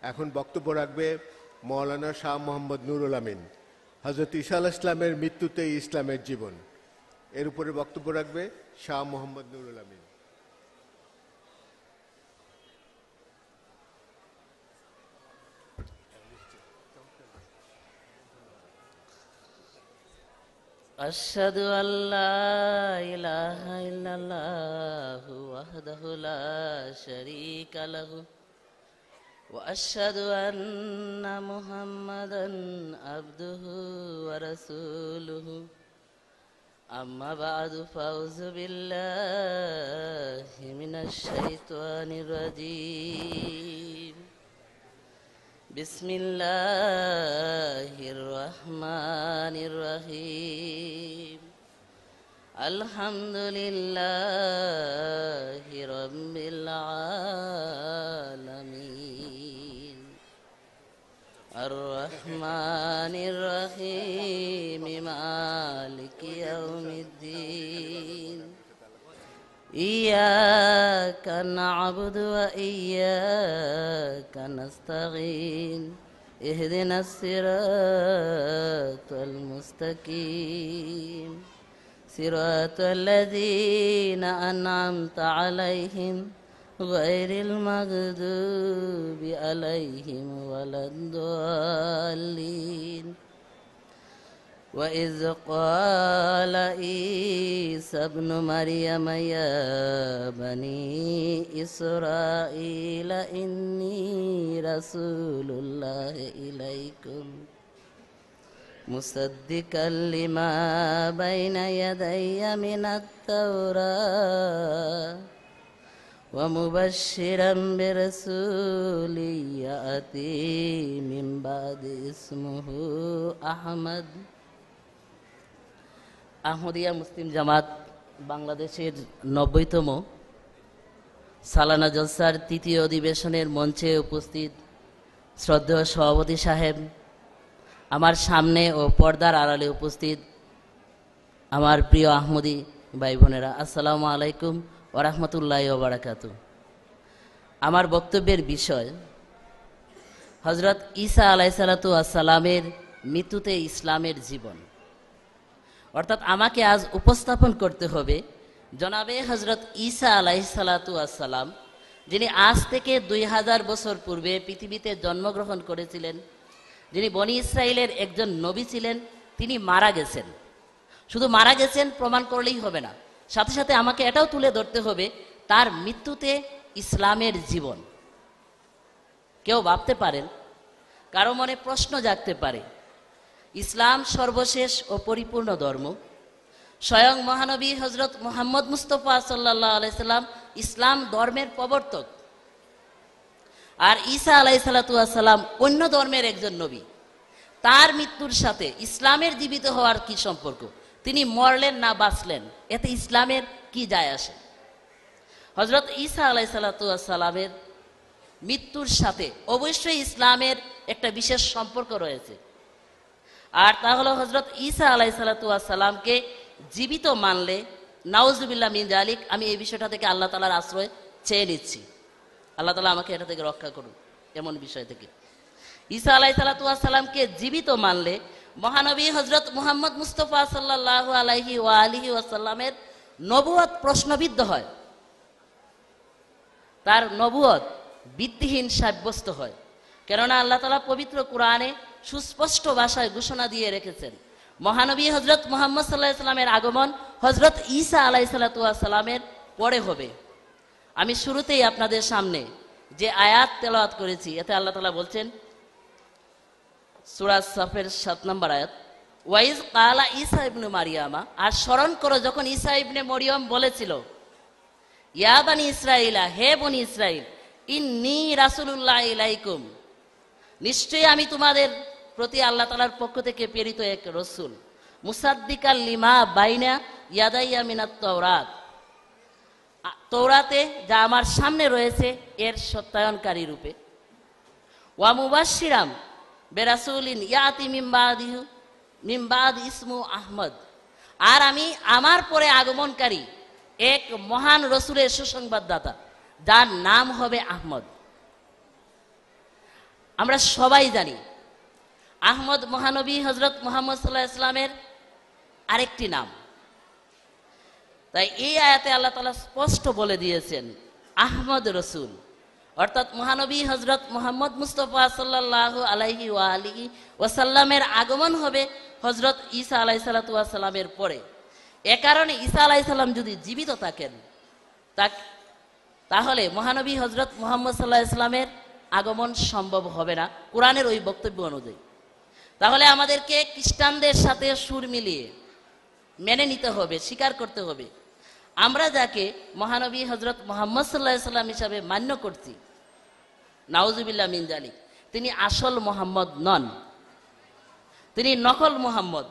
এখন বক্তব্য রাখবে মৌলানা শাহ মোহাম্মদ নুরুল আমিন। হযরত ঈসা আলাইহিস সালামের মৃত্যুতে ইসলামের জীবন, এর উপরে বক্তব্য রাখবে শাহ মোহাম্মদ নুরুল আমিন। أشهد أن لا إله إلا الله وحده لا شريك له وأشهد أن محمدا عبده ورسوله أما بعد فأعوذ بالله من الشيطان الرجيم بسم الله الرحمن الرحيم الحمد لله رب العالمين الرحمن الرحيم مالك يوم الدين إياك نعبد وإياك نستعين اهدنا الصراط المستقيم صراط الذين أنعمت عليهم غير المغضوب عليهم ولا الضالين وإذ قال عيسى ابن مريم يا بني إسرائيل إني رسول الله إليكم مصدقا لما بين يدي من التوراة ومبشرا برسول يأتي من بعد اسمه أحمد। আহমদিয়া মুসলিম জামাত বাংলাদেশের ৯০তম সালানা জলসার তৃতীয় অধিবেশনের মঞ্চে উপস্থিত শ্রদ্ধেয় সভাপতি সাহেব, আমার সামনে ও পর্দার আড়ালে উপস্থিত আমার প্রিয় আহমদি ভাই বোনেরা, আসসালামু আলাইকুম ওয়া রাহমাতুল্লাহি ওয়া বারাকাতুহু। আমার বক্তব্যের বিষয় হযরত ঈসা আলাইহিসসালাতু ওয়াসসালামের মৃত্যুতে ইসলামের জীবন। অর্থাৎ আমাকে আজ উপস্থাপন করতে হবে জনাবে হযরত ঈসা আলাইহিসসালাতু ওয়াসসালাম, যিনি আজ থেকে ২০০০ বছর পূর্বে পৃথিবীতে জন্মগ্রহণ করেছিলেন, যিনি বনি ইসরায়েলের একজন নবী ছিলেন। তিনি মারা গেছেন। শুধু মারা গেছেন প্রমাণ করলেই হবে না, সাথে সাথে আমাকে এটাও তুলে ধরতে হবে তার মৃত্যুতে ইসলামের জীবন। কেউ ভাবতে পারেন, কারো মনে প্রশ্ন জাগতে পারে, ইসলাম সর্বশেষ ও পরিপূর্ণ ধর্ম, স্বয়ং মহানবী হযরত মুহাম্মদ মুস্তাফা সাল্লাল্লাহু আলাইহি সাল্লাম ইসলাম ধর্মের প্রবর্তক, আর ঈসা আলাইহিসসালাতু ওয়াসসালাম অন্য ধর্মের একজন নবী। তার মৃত্যুর সাথে ইসলামের জীবিত হওয়ার কি সম্পর্ক? তিনি মরলেন না বাঁচলেন, এতে ইসলামের কি যায় আসে? হযরত ঈসা আলাইহিসসালাতু ওয়াসসালামের মৃত্যুর সাথে অবশ্যই ইসলামের একটা বিশেষ সম্পর্ক রয়েছে, আর তা হলো হযরত ঈসা আলাইহিসসালাতু ওয়াসসালামকে জীবিত মানলে নাউজুবিল্লাহ মিন যালিক, আমি এই বিষয়টা থেকে আল্লাহ তাআলার আশ্রয় চেয়ে নিচ্ছি। আল্লাহ তাআলা আমাকে এটা থেকে রক্ষা করুন, এমন বিষয় থেকে। ঈসা আলাইহিসসালাতু ওয়াসসালামকে জীবিত মানলে মহানবী হযরত মুহাম্মদ মুস্তাফা সাল্লাল্লাহু আলাইহি ওয়া আলিহি ওয়াসাল্লামের নবুয়ত প্রশ্নবিদ্ধ হয়, তার নবুয়ত ভিত্তিহীন সাব্যস্ত হয়। কেননা আল্লাহ তাআলা পবিত্র কোরআনে সুস্পষ্ট ভাষায় ঘোষণা দিয়ে রেখেছেন, মহানবী হযরত মুহাম্মদ সাল্লাল্লাহু আলাইহি সাল্লামের আগমন হযরত ঈসা আলাইহিসসালাতু ওয়াসসালামের পরে হবে। আমি শুরুতেই আপনাদের সামনে যে আয়াত তেলাওয়াত করেছি, এতে আল্লাহ তাআলা বলছেন, সূরা সাফের ৭ নম্বর আয়াত, ওয়াইজ কালা ঈসা ইবনে মারিয়ামা, আর স্মরণ করো যখন ঈসা ইবনে মরিয়ম বলেছিল, ইয়া বানি ইসরাঈলা, হে বনি ইসরাইল, ইন্নী রাসূলুল্লাহ ইলাইকুম, নিশ্চয়ই আমি তোমাদের প্রতি আল্লাহ তাআলার পক্ষ থেকে প্রেরিত এক রাসূল, মুসাদ্দিকাল লিমা বাইনা ইয়াদাইয়া মিনাত তাওরাত, তৌরাতে যা আমার সামনে রয়েছে এর সত্যায়নকারী রূপে, ওয়া মুবাশশিরাম বিরাসূলিন ইয়াতি মিন বাদ ইসমু আহমদ, আর আমি আমার পরে আগমনকারী এক মহান রসুলের সুসংবাদদাতা, যার নাম হবে আহমদ। আমরা সবাই জানি আহমদ মহানবী হজরত মুহাম্মদ সাল্লাল্লাহু আলাইহি ওয়াসাল্লামের আরেকটি নাম। তাই এই আয়াতে আল্লাহ তাআলা স্পষ্ট বলে দিয়েছেন আহমদ রসুল, অর্থাৎ মহানবী হজরত মুহাম্মদ মুস্তাফা সাল্লাল্লাহু আলাইহি ওয়া আলিহি ওয়াসাল্লামের আগমন হবে হজরত ঈসা আলাইহিস সালাতু ওয়াস সালামের পরে। এ কারণে ঈসা আলাইহিস সালাম যদি জীবিত থাকেন তাহলে মহানবী হজরত মুহাম্মদ সাল্লাল্লাহু আলাইহি ওয়াসাল্লামের আগমন সম্ভব হবে না কোরআনের ওই বক্তব্য অনুযায়ী। তাহলে আমাদেরকে খ্রিস্টানদের সাথে সুর মিলিয়ে মেনে নিতে হবে, স্বীকার করতে হবে আমরা যাকে মহানবী হজরত মুহাম্মদ সাল্লাল্লাহু আলাইহি ওয়াসাল্লাম হিসাবে মান্য করছি, নাউজুবিল্লাহ মিন জালিক, তিনি আসল মোহাম্মদ নন, তিনি নকল মোহাম্মদ।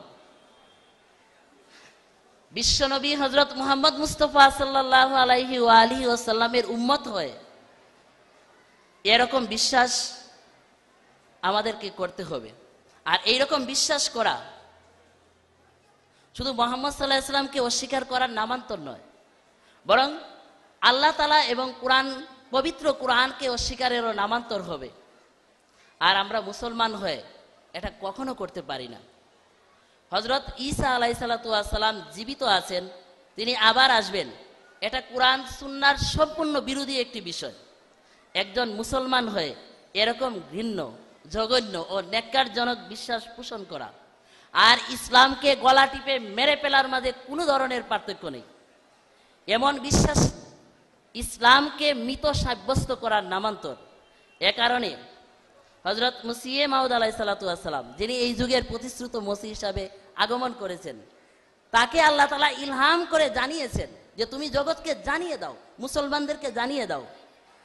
বিশ্বনবী হজরত মুহাম্মদ মুস্তাফা সাল্লাল্লাহু আলাইহি ওয়া আলিহি ওয়াসাল্লামের উম্মত হয়ে এরকম বিশ্বাস আমাদেরকে করতে হবে। আর এইরকম বিশ্বাস করা শুধু মুহাম্মদ সাল্লাল্লাহু আলাইহি ওয়াসাল্লামকে অস্বীকার করার নামান্তর নয়, বরং আল্লাহ তাআলা এবং কোরআন, পবিত্র কোরআনকে অস্বীকারেরও নামান্তর হবে। আর আমরা মুসলমান হয়ে এটা কখনো করতে পারি না। হজরত ঈসা আলাইহিস সালাতু ওয়াস সালাম জীবিত আছেন, তিনি আবার আসবেন, এটা কোরআন সুন্নাহর সম্পূর্ণ বিরোধী একটি বিষয়। একজন মুসলমান হয়ে এরকম ঘৃণ্য, জঘন্য ও ন্যাক্কারজনক বিশ্বাস পোষণ করা আর ইসলামকে গলা টিপে মেরে ফেলার মাঝে কোনো ধরনের পার্থক্য নেই। এমন বিশ্বাস ইসলামকে মৃত সাব্যস্ত করার নামান্তর। এ কারণে হজরত মসিহ মাউদ আলাইহিস সালাতু ওয়াস সালাম, যিনি এই যুগের প্রতিশ্রুত মসিহ হিসাবে আগমন করেছেন, তাকে আল্লাহ তাআলা ইলহাম করে জানিয়েছেন যে তুমি জগৎকে জানিয়ে দাও, মুসলমানদেরকে জানিয়ে দাও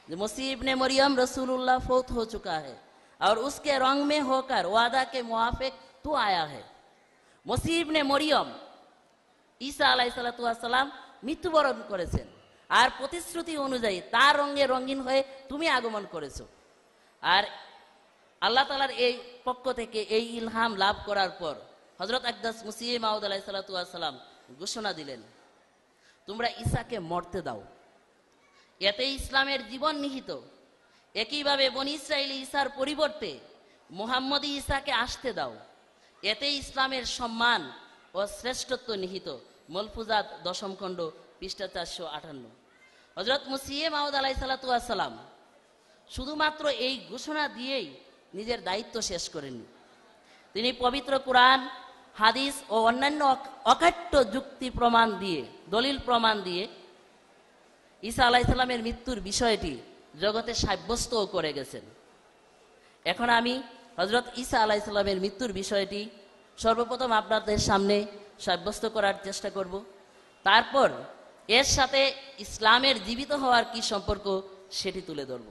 যে मसीह इब्ने मरियम रसूलुल्लाह फौत हो चुका है और उसके रंग में होकर वादा के मुआफिक तू आया है। मसीह इब्ने मरियम ঈসা আলাইহিস সালাতু ওয়াস সালাম মৃত্যুবরণ করেছেন আর প্রতিশ্রুতি অনুযায়ী তার রঙে রঙিন হয়ে তুমি আগমন করেছো। আর আল্লাহ তাআলার এই পক্ষ থেকে এই ইলহাম লাভ করার পর হযরত আকদাস মসিহ মাউদ আলাইহিস সালাতু ওয়াস সালাম ঘোষণা দিলেন, তোমরা ঈসাকে মরতে দাও, এতে ইসলামের জীবন নিহিত। একইভাবে বনী ইসরাইলি ঈসার পরিবর্তে মুহাম্মদী ঈসাকে আসতে দাও, এতে ইসলামের সম্মান ও শ্রেষ্ঠত্ব নিহিত। মলফুজাত 10ম খণ্ড পৃষ্ঠা 458। হযরত মসিহ মাউদ আলাইহিস সালাতু ওয়াস সালাম শুধুমাত্র এই ঘোষণা দিয়েই নিজের দায়িত্ব শেষ করেননি। তিনি পবিত্র কোরআন, হাদিস ও অন্যান্য অকাট্য যুক্তি প্রমাণ দিয়ে, দলিল প্রমাণ দিয়ে ঈসা আলাইহিস সালামের মৃত্যুর বিষয়টি জগতে সাব্যস্তও করে গেছেন। এখন আমি হযরত ঈসা আলাইহিস সালামের মৃত্যুর বিষয়টি সর্বপ্রথম আপনাদের সামনে সাব্যস্ত করার চেষ্টা করব। তারপর এর সাথে ইসলামের জীবিত হওয়ার কি সম্পর্ক সেটি তুলে ধরব।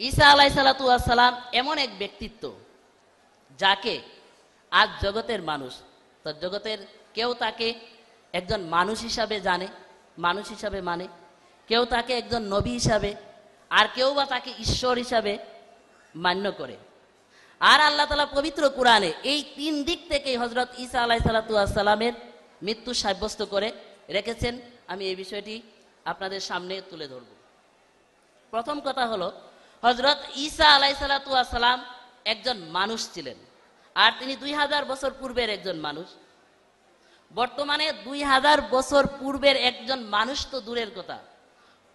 ঈসা আলাইহিস সালাতু ওয়াস সালাম এমন এক ব্যক্তিত্ব যাকে আজ জগতের মানুষ, তার জগতের কেউ তাকে একজন মানুষ হিসাবে জানে, মানুষ হিসাবে মানে, কেউ তাকে একজন নবী হিসাবে, আর কেউ বা তাকে ঈশ্বর হিসাবে মান্য করে। আর আল্লাহ তাআলা পবিত্র কোরআনে এই তিন দিক থেকে হযরত ঈসা আলাইহিস সালাতু ওয়াস সালামের মৃত্যু সাব্যস্ত করে রেখেছেন। আমি এই বিষয়টি আপনাদের সামনে তুলে ধরব। প্রথম কথা হলো, হযরত ঈসা আলাইহিস সালাতু ওয়াস সালাম একজন মানুষ ছিলেন, আর তিনি 2000 বছর পূর্বের একজন মানুষ। বর্তমানে 2000 বছর পূর্বের একজন মানুষ তো দূরের কথা,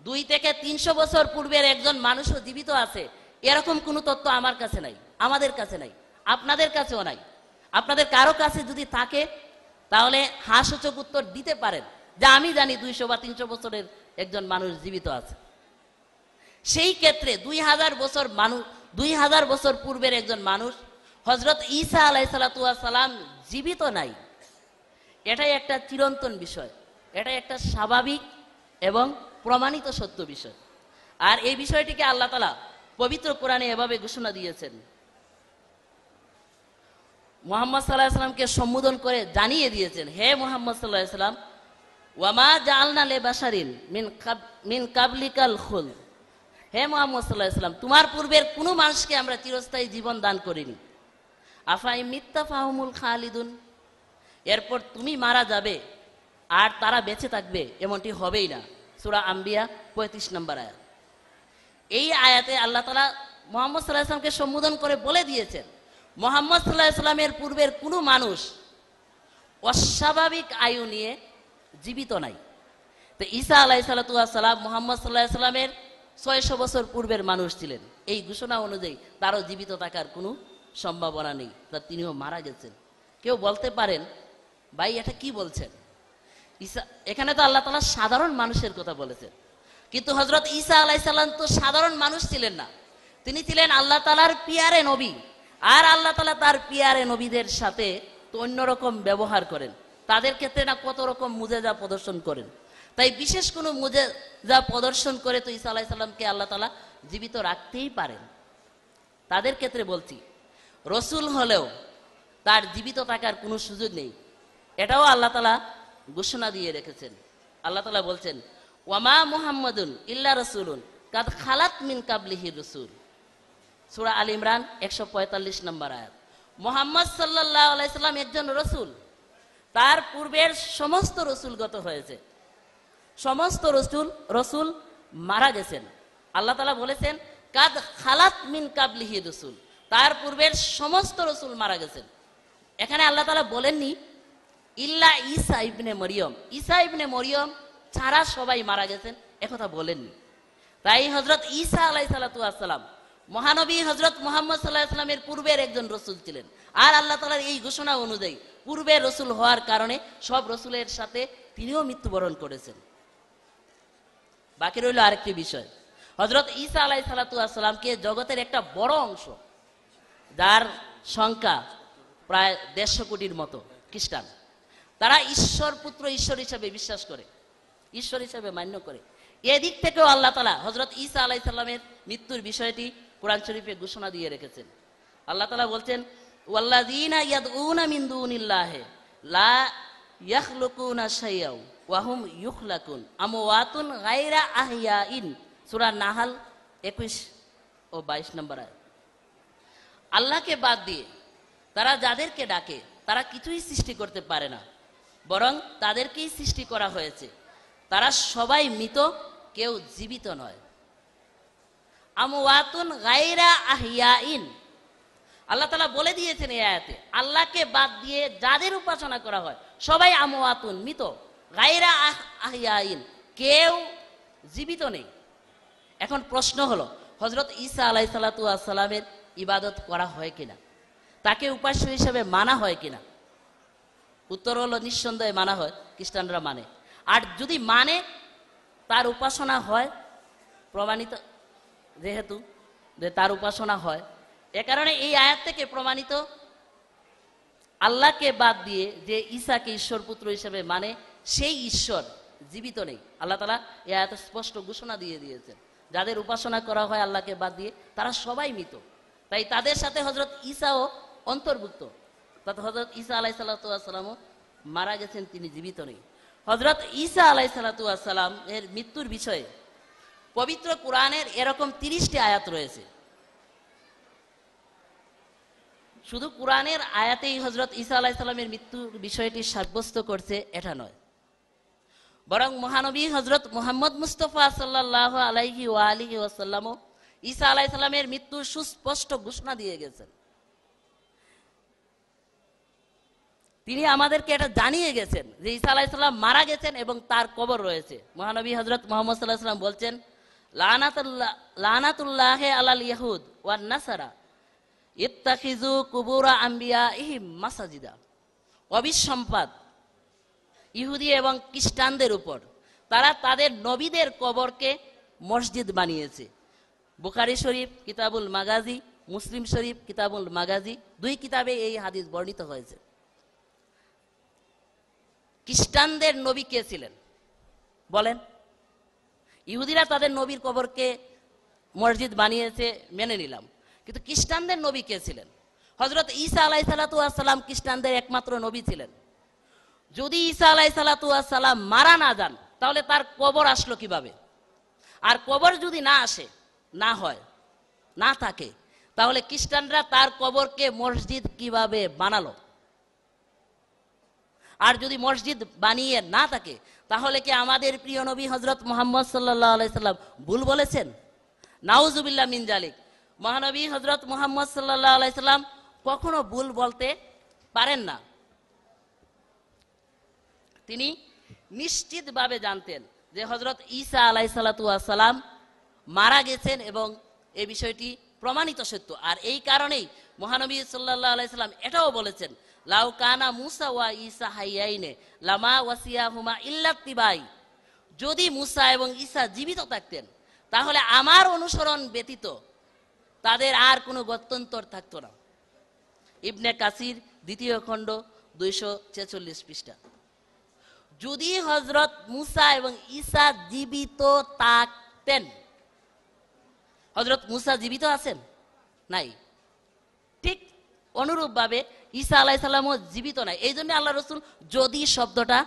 2 থেকে 300 বছর পূর্বের একজন মানুষও জীবিত আছে, এরকম কোনো তথ্য আমার কাছে নাই, আমাদের কাছে নাই, আপনাদের কাছেও নাই। আপনাদের কারো কাছে যদি থাকে তাহলে হাস্যচক উত্তর দিতে পারেন যে আমি জানি 200 বা 300 বছরের একজন মানুষ জীবিত আছে। সেই ক্ষেত্রে 2000 বছর পূর্বের একজন মানুষ হযরত ঈসা আলাইহিস সালাতু ওয়াস সালাম জীবিত নাই, এটাই একটা চিরন্তন বিষয়, এটাই একটা স্বাভাবিক এবং প্রমাণিত সত্য বিষয়। আর এই বিষয়টিকে আল্লাহ তাআলা পবিত্র কোরআনে এভাবে ঘোষণা দিয়েছেন, মুহাম্মদ সাল্লাল্লাহু আলাইহি সাল্লামকে সম্বোধন করে জানিয়ে দিয়েছেন, হে মুহাম্মদ সাল্লাল্লাহু আলাইহি সাল্লাম, ওয়ামা জাআলনা লিবাশারিন মিন কাবলিকাল খুলদ, হে মুহাম্মদ সাল্লাল্লাহু আলাইহি সাল্লাম, তোমার পূর্বের কোনো মানুষকে আমরা চিরস্থায়ী জীবন দান করিনি। আফাই মিত্তা ফাহুমুল খালিদুন, এরপর তুমি মারা যাবে আর তারা বেঁচে থাকবে, এমনটি হবেই না। সূরা আম্বিয়া 35 নম্বর আয়াত। এই আয়াতে আল্লাহ তাআলা মোহাম্মদ সাল্লাল্লাহু আলাইহি ওয়াসাল্লামকে সম্বোধন করে বলে দিয়েছেন, মোহাম্মদ সাল্লাল্লাহু আলাইহি ওয়াসাল্লামের পূর্বের কোনো মানুষ অস্বাভাবিক আয়ু নিয়ে জীবিত নাই। তো ঈসা আলাইহিস সালাম মোহাম্মদ সাল্লাল্লাহু আলাইহি ওয়াসাল্লামের 600 বছর পূর্বের মানুষ ছিলেন। এই ঘোষণা অনুযায়ী তারও জীবিত থাকার কোনো সম্ভাবনা নেই, তা তিনিও মারা গেছেন। কেউ বলতে পারেন, ভাই এটা কি বলছেন? ঈসা, এখানে তো আল্লাহ তাআলা সাধারণ মানুষের কথা বলেছেন, কিন্তু হযরত ঈসা আলাইহিস সালাম তো সাধারণ মানুষ ছিলেন না, তিনি ছিলেন আল্লাহ তাআলার পিয়ারে নবী। আর আল্লাহ তাআলা তার পিয়ারে নবীদের সাথে তো অন্যরকম ব্যবহার করেন, তাদের ক্ষেত্রে না কত রকম মুজেজা প্রদর্শন করেন। তাই বিশেষ কোনো মুজেজা প্রদর্শন করে তো ঈসা আলাইহিস সালামকে আল্লাহ তাআলা জীবিত রাখতেই পারেন। তাদের ক্ষেত্রে বলছি, রসুল হলেও তার জীবিত থাকার কোনো সুযোগ নেই, এটাও আল্লাহ তাআলা ঘোষণা দিয়ে রেখেছেন। আল্লাহ তাআলা বলছেন, ওয়ামা মুহাম্মাদুন ইল্লা রাসূলুন কাদ খালাত মিন কাবলিহি রাসূল, সূরা আল ইমরান 145 নম্বর আয়াত। মুহাম্মদ সাল্লাল্লাহু আলাইহি সাল্লাম একজন রসুল, তার পূর্বের সমস্ত রসুলগত হয়েছে, সমস্ত রসুল মারা গেছেন। আল্লাহ তাআলা বলেছেন কাদ খালাত মিন কাবলিহি রাসূল, তার পূর্বের সমস্ত রসুল মারা গেছেন। এখানে আল্লাহ তাআলা বলেননি ইল্লা ঈসা ইবনে মরিয়ম, ঈসা ইবনে মরিয়ম ছাড়া সবাই মারা গেছেন, একথা বলেননি। তাই হযরত ঈসা আলাইহিস সালাম মহানবী হযরত মুহাম্মদ সাল্লাল্লাহু আলাইহি সাল্লামের পূর্বের একজন রসুল ছিলেন। আর আল্লাহ তাআলার এই ঘোষণা অনুযায়ী পূর্বের রসুল হওয়ার কারণে সব রসুলের সাথে তিনিও মৃত্যুবরণ করেছেন। বাকি রইল আরেকটি বিষয়, হযরত ঈসা আলাইহিস সালামকে জগতের একটা বড় অংশ, যার সংখ্যা প্রায় 150 কোটির মতো খ্রিস্টান, তারা ঈশ্বর পুত্র, ঈশ্বর হিসেবে বিশ্বাস করে, ঈশ্বর হিসেবে মান্য করে। এদিক থেকেও আল্লাহ তাআলা হযরত ঈসা আলাইহিস সালামের মৃত্যুর বিষয়টি কোরআন শরীফে ঘোষণা দিয়ে রেখেছেন। আল্লাহ তাআলা বলছেন, ওয়াল্লাযীনা ইয়াদউনা মিন দুনিল্লাহি লা ইয়াখলুকুনা শাইআন ওয়া হুম ইখলাকুন আমওয়াতুন গায়রা আহইয়াইন, সূরা নাহাল 21 ও 22 নম্বর আয়াত। আল্লাহকে বাদ দিয়ে তারা যাদেরকে ডাকে তারা কিছুই সৃষ্টি করতে পারে না, বরং তাদেরকেই সৃষ্টি করা হয়েছে, তারা সবাই মৃত, কেউ জীবিত নয়। আমওয়াতুন গায়রা আহইয়াইন, আল্লাহ তাআলা বলে দিয়েছেন এই আয়াতে, আল্লাহকে বাদ দিয়ে যাদের উপাসনা করা হয় সবাই আমওয়াতুন, মৃত, গায়রা আহইয়াইন, কেউ জীবিত নেই। এখন প্রশ্ন হলো, হযরত ঈসা আলাইহিস সালামের ইবাদত করা হয় কিনা, তাকে উপাস্য হিসেবে মানা হয় কিনা? উত্তর হলো নিঃসন্দেহে মানা হয়, খ্রিস্টানরা মানে। আর যদি মানে, তার উপাসনা হয়, প্রমাণিত যেহেতু যে তার উপাসনা হয়, এ কারণে এই আয়াত থেকে প্রমাণিত আল্লাহকে বাদ দিয়ে যে ঈসাকে ঈশ্বর পুত্র হিসেবে মানে, সেই ঈশ্বর জীবিত নেই। আল্লাহ তাআলা এই আয়াতে স্পষ্ট ঘোষণা দিয়ে দিয়েছেন, যাদের উপাসনা করা হয় আল্লাহকে বাদ দিয়ে তারা সবাই মৃত। তাই তাদের সাথে হযরত ঈসাও অন্তর্ভুক্ত। তাতে হযরত ঈসা আলাইহিস সালামও মারা গেছেন, তিনি জীবিত নেই। হযরত ঈসা আলাইহিস সালাম এর মৃত্যুর বিষয়ে পবিত্র কোরআনের এরকম 30টি আয়াত রয়েছে। শুধু কোরআনের আয়াতেই হযরত ঈসা আলাইহিস সালামের মৃত্যুর বিষয়টি সাব্যস্ত করছে এটা নয়, বরং মহানবী হযরত মুহাম্মদ মুস্তাফা সাল্লাল্লাহু আলাইহি ওয়া আলিহি ওয়াসাল্লামও ঈসা আলাইহিস সালামের মৃত্যুর সুস্পষ্ট ঘোষণা দিয়ে গেছেন। তিনি আমাদেরকে এটা জানিয়ে গেছেন যে ঈসা আলাইহিস সালাম মারা গেছেন এবং তার কবর রয়েছে। মহানবী হযরত মুহাম্মদ সাল্লাল্লাহু আলাইহি ওয়াসাল্লাম বলছেন, লানাতুল্লাহি আলাল ইয়াহুদ ওয়ান নাসারা ইত্তাখিযু কুবুরা আম্বিয়াইহিম মাসাজিদা, অবিসম্পাত ইহুদি এবং খ্রিস্টানদের উপর, তারা তাদের নবীদের কবরকে মসজিদ বানিয়েছে। বুখারী শরীফ কিতাবুল মাগাজি, মুসলিম শরীফ কিতাবুল মাগাজি, দুই কিতাবে এই হাদিস বর্ণিত হয়েছে। খ্রিস্টানদের নবী কে ছিলেন বলেন? ইহুদিরা তাদের নবীর কবরকে মসজিদ বানিয়েছে, মেনে নিলাম, কিন্তু খ্রিস্টানদের নবী কে ছিলেন? হযরত ঈসা আলাইহিস সালাম খ্রিস্টানদের একমাত্র নবী ছিলেন। যদি ঈসা আলাইহিস সালাম মারা না যান, তাহলে তার কবর আসলো কিভাবে? আর কবর যদি না আসে, না হয়, না থাকে, তাহলে খ্রিস্টানরা তার কবরকে মসজিদ কিভাবে বানালো? আর যদি মসজিদ বানিয়ে না থাকে, তাহলে কি আমাদের প্রিয় নবী হযরত মুহাম্মদ সাল্লাল্লাহু আলাইহি সাল্লাম ভুল বলেছেন? নাউজুবিল্লাহ মিন জালিক। মহানবী হযরত মুহাম্মদ সাল্লাল্লাহু আলাইহি সাল্লাম কখনো ভুল বলতে পারেন না। তিনি নিশ্চিতভাবে জানতেন যে হযরত ঈসা আলাইহিস সালাতু ওয়াস সালাম মারা গেছেন এবং এই বিষয়টি প্রমাণিত সত্য। আর এই কারণেই মহানবী সাল্লাল্লাহু আলাইহি সাল্লাম এটাও বলেছেন, লাউ কানা মুসা ওয়া ঈসা হাইয়াইনে লামা ওয়াসিয়াহুমা ইল্লা তিবাই। যদি মুসা এবং ঈসা জীবিত থাকতেন তাহলে আমার অনুসরণ ব্যতীত তাদের আর কোনো গত্যন্তর থাকতো না। ইবনে কাসির দ্বিতীয় খণ্ড 246 পৃষ্ঠা। যদি হযরত মুসা এবং ঈসা জীবিত থাকতেন, হযরত মুসা জীবিত আছেন? নাই। ঠিক অনুরূপভাবে ঈসা আলাইহিস সালামও জীবিত নাই। এই জন্য আল্লাহ রাসূল যদি শব্দটা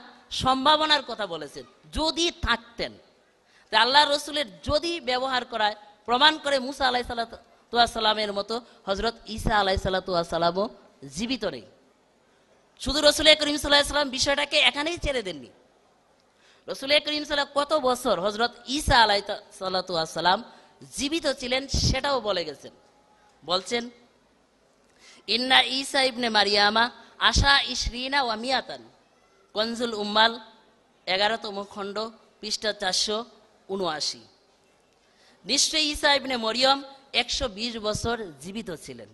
সম্ভাবনার কথা বলেছেন, যদি থাকতেন। তা আল্লাহ রসুলের যদি ব্যবহার করায় প্রমাণ করে মুসা আলাইহিস সালামের মতো হযরত ঈসা আলাইহিস সালামও জীবিত নেই। শুধু রসুল করিম সাল্লাল্লাহু আলাইহি সাল্লাম বিষয়টাকে এখানেই ছেড়ে দেননি। রসুল করিম সাল্লাল্লাহু কত বছর হযরত ঈসা আলাইহিস সালাম জীবিত ছিলেন সেটাও বলে গেছেন। বলছেন, ইন্না ঈসা ইবনে মারিয়ামা আশা ইশরিনা ওয়া মিয়াতান, কনজুল উম্মাল 11তম খণ্ড পৃষ্ঠা 479। নিশ্চয়ই ঈসা ইবনে মরিয়ম 120 বছর জীবিত ছিলেন।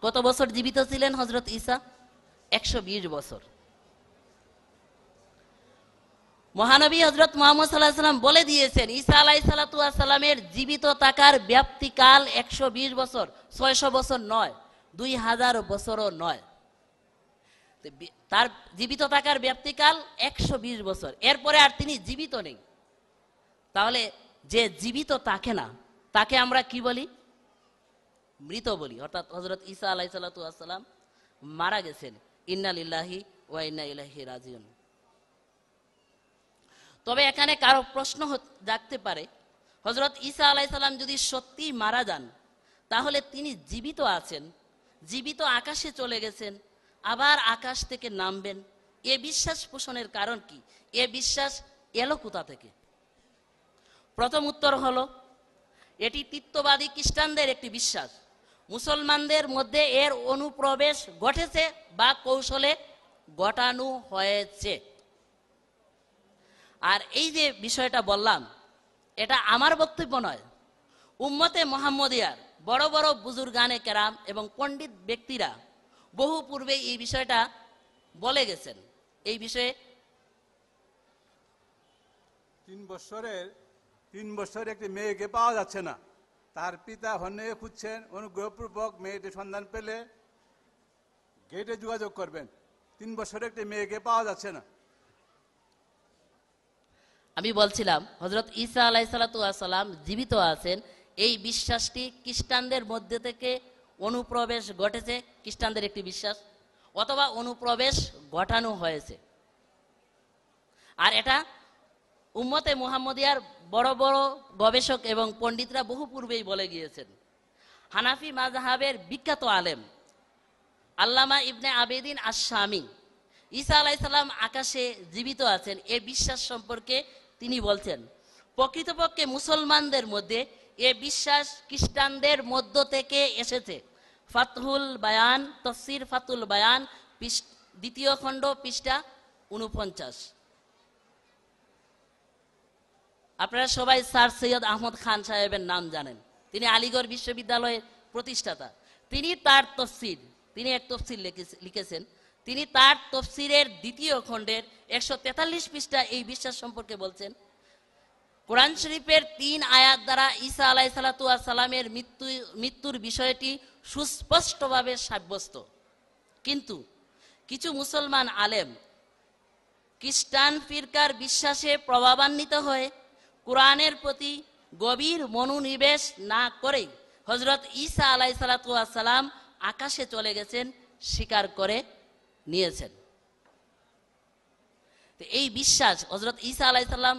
কত বছর জীবিত ছিলেন হযরত ঈসা? 120 বছর। মহানবী হযরত মুহাম্মদ সাল্লাল্লাহু আলাইহি সাল্লাম বলে দিয়েছেন ঈসা আলাইহিস সালামের জীবিত থাকার ব্যাপ্তিকাল 120 বছর, 600 বছর নয়, 2000 বছরও নয়। তার জীবিত থাকার ব্যাপ্তিকাল 120 বছর, এরপরে আর তিনি জীবিত নেই। তাহলে যে জীবিত থাকে না তাকে আমরা কি বলি? মৃত বলি। অর্থাৎ হযরত ঈসা আলাইহিস সালাম মারা গেছেন। ইন্না লিল্লাহি ওয়া ইন্না ইলাইহি রাজিউন। তবে এখানে কারো প্রশ্ন জাগতে পারে, হযরত ঈসা আলাইহিস সালাম যদি সত্যি মারা যান তাহলে তিনি জীবিত আছেন, জীবিত আকাশে চলে গেছেন, আবার আকাশ থেকে নামবেন, এ বিশ্বাস পোষণের কারণ কি? এ বিশ্বাস এলো কোথা থেকে? প্রথম উত্তর হলো, এটি তিত্ববাদী খ্রিস্টানদের একটি বিশ্বাস। মুসলমানদের মধ্যে এর অনুপ্রবেশ ঘটেছে বা কৌশলে ঘটানো হয়েছে। আর এই যে বিষয়টা বললাম, এটা আমার বক্তব্য নয়, উম্মতে মুহাম্মদিয়ার বড় বড় বুজুর্গানে কেরাম এবং পণ্ডিত ব্যক্তিরা বহু পূর্বে এই বিষয়টা বলে গেছেন। এই বিষয়ে 3 বছরের একটি মেয়েকে পাওয়া যাচ্ছে না, তার পিতা হন্যে খুঁজছেন, অনুগ্রহপূর্বক মেয়েটি সন্ধান পেলে গেটে যোগাযোগ করবেন। 3 বছরের একটি মেয়েকে পাওয়া যাচ্ছে না। আমি বলছিলাম হযরত ঈসা আলাইহিস সালাম জীবিত আছেন, এই বিশ্বাসটি খ্রিস্টানদের মধ্যে থেকে অনুপ্রবেশ ঘটেছে, খ্রিস্টানদের একটি বিশ্বাস, অথবা অনুপ্রবেশ ঘটানো হয়েছে। আর এটা উম্মতে মুহাম্মদিয়ার বড় বড় গবেষক এবং পণ্ডিতরা বহু পূর্বেই বলে গিয়েছেন। হানাফি মাযহাবের বিখ্যাত আলেম আল্লামা ইবনে আবেদিন আশ-শামী ঈসা আলাইহিস সালাম আকাশে জীবিত আছেন এ বিশ্বাস সম্পর্কে তিনি বলছেন, প্রকৃতপক্ষে মুসলমানদের মধ্যে এ বিশ্বাস খ্রিস্টানদের মধ্য থেকে এসেছে। ফাতহুল বায়ান, তাফসীর ফাতুল বায়ান, 2য় খণ্ড পৃষ্ঠা 49। আপনারা সবাই স্যার সৈয়দ আহমদ খান সাহেবের নাম জানেন, তিনি আলিগড় বিশ্ববিদ্যালয়ের প্রতিষ্ঠাতা। তিনি তার তফসির, তিনি এক তফসির লিখেছেন, তিনি তার তফসিরের 2য় খণ্ডের 143 পৃষ্ঠা এই বিশ্বাস সম্পর্কে বলছেন, কোরআন শরীফের 3 আয়াত দ্বারা ঈসা আলাইহিস সালামের মৃত্যুর বিষয়টি সুস্পষ্টভাবে সাব্যস্ত। কিন্তু কিছু মুসলমান আলেম খ্রিস্টান ফিরকার বিশ্বাসে প্রভাবান্বিত হয়ে কোরআনের প্রতি গভীর মনোনিবেশ না করে হযরত ঈসা আলাইহিস সালাম আকাশে চলে গেছেন স্বীকার করে নিয়েছেন। এই বিশ্বাস হযরত ঈসা আলাইহিস সালাম